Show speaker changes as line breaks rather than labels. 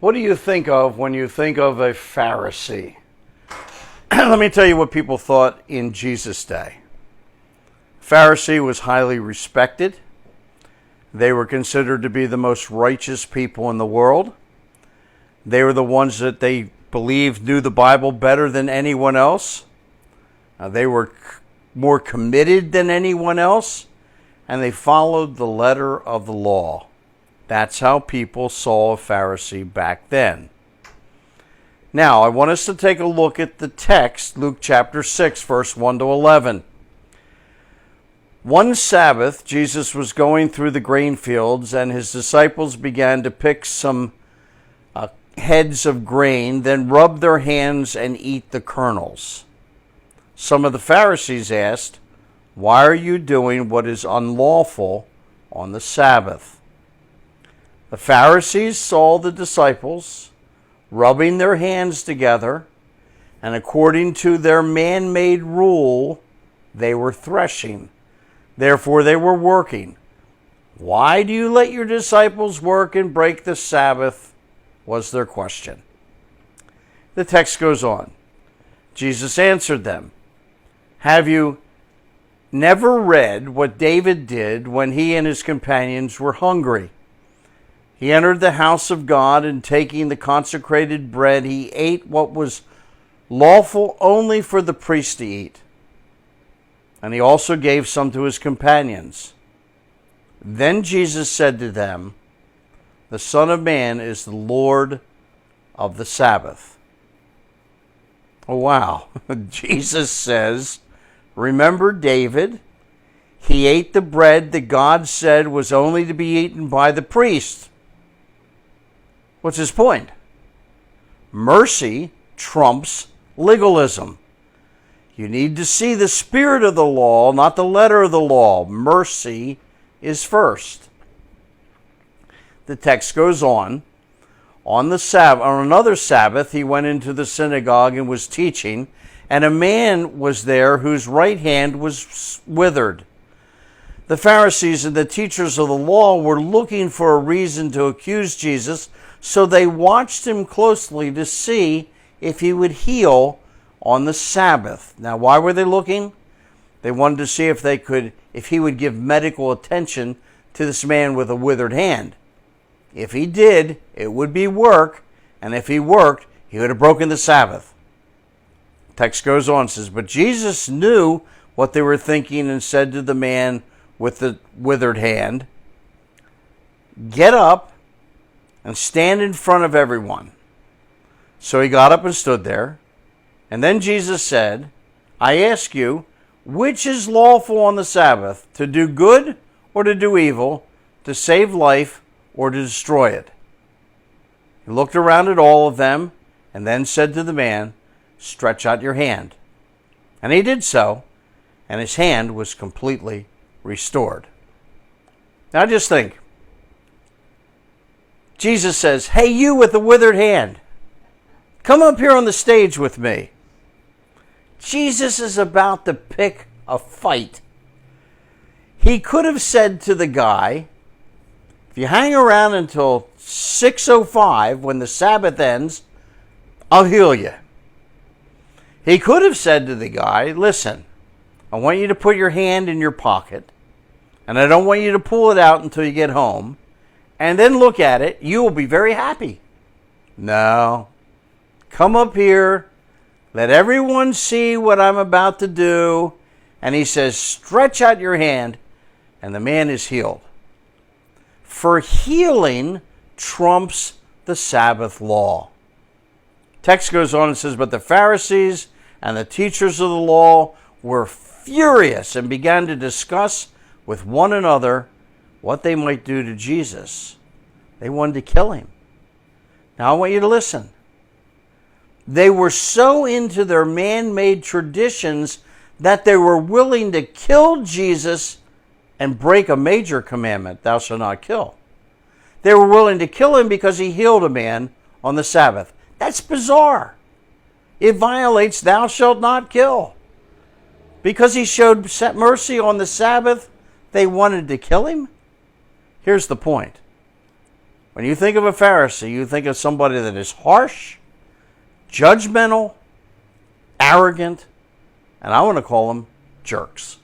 What do you think of when you think of a Pharisee? Let me tell you what people thought in Jesus' day. Pharisee was highly respected. They were considered to be the most righteous people in the world. They were the ones that they believed knew the Bible better than anyone else. They were more committed than anyone else, and they followed the letter of the law. That's how people saw a Pharisee back then. Now, I want us to take a look at the text, Luke chapter 6, verse 1 to 11. One Sabbath, Jesus was going through the grain fields, and his disciples began to pick some heads of grain, then rub their hands and eat the kernels. Some of the Pharisees asked, "Why are you doing what is unlawful on the Sabbath?" The Pharisees saw the disciples rubbing their hands together, and according to their man-made rule, they were threshing. Therefore, they were working. "Why do you let your disciples work and break the Sabbath?" was their question. The text goes on. Jesus answered them, "Have you never read what David did when he and his companions were hungry? He entered the house of God, and taking the consecrated bread, he ate what was lawful only for the priest to eat. And he also gave some to his companions. Then Jesus said to them, 'The Son of Man is the Lord of the Sabbath.'" Oh, wow. Jesus says, remember David? He ate the bread that God said was only to be eaten by the priest. What's his point? Mercy trumps legalism. You need to see the spirit of the law, not the letter of the law. Mercy is first. The text goes on. On another Sabbath, he went into the synagogue and was teaching, and a man was there whose right hand was withered. The Pharisees and the teachers of the law were looking for a reason to accuse Jesus, so they watched him closely to see if he would heal on the Sabbath. Now, why were they looking? They wanted to see if he would give medical attention to this man with a withered hand. If he did, it would be work, and if he worked, he would have broken the Sabbath. Text goes on, says, but Jesus knew what they were thinking and said to the man with the withered hand, "Get up and stand in front of everyone." So he got up and stood there. And then Jesus said, "I ask you, which is lawful on the Sabbath, to do good or to do evil, to save life or to destroy it?" He looked around at all of them and then said to the man, "Stretch out your hand." And he did so, and his hand was completely restored. Now just think. Jesus says, "Hey, you with the withered hand, come up here on the stage with me." Jesus is about to pick a fight. He could have said to the guy, "If you hang around until 6:05 when the Sabbath ends, I'll heal you." He could have said to the guy, "Listen, I want you to put your hand in your pocket, and I don't want you to pull it out until you get home, and then look at it. You will be very happy." No. Come up here. Let everyone see what I'm about to do. And he says, "Stretch out your hand," and the man is healed. For healing trumps the Sabbath law. Text goes on and says, but the Pharisees and the teachers of the law were furious and began to discuss with one another what they might do to Jesus. They wanted to kill him. Now I want you to listen. They were so into their man-made traditions that they were willing to kill Jesus and break a major commandment, "Thou shalt not kill." They were willing to kill him because he healed a man on the Sabbath. That's bizarre. It violates "Thou shalt not kill." Because he showed mercy on the Sabbath, they wanted to kill him? Here's the point. When you think of a Pharisee, you think of somebody that is harsh, judgmental, arrogant, and I want to call them jerks.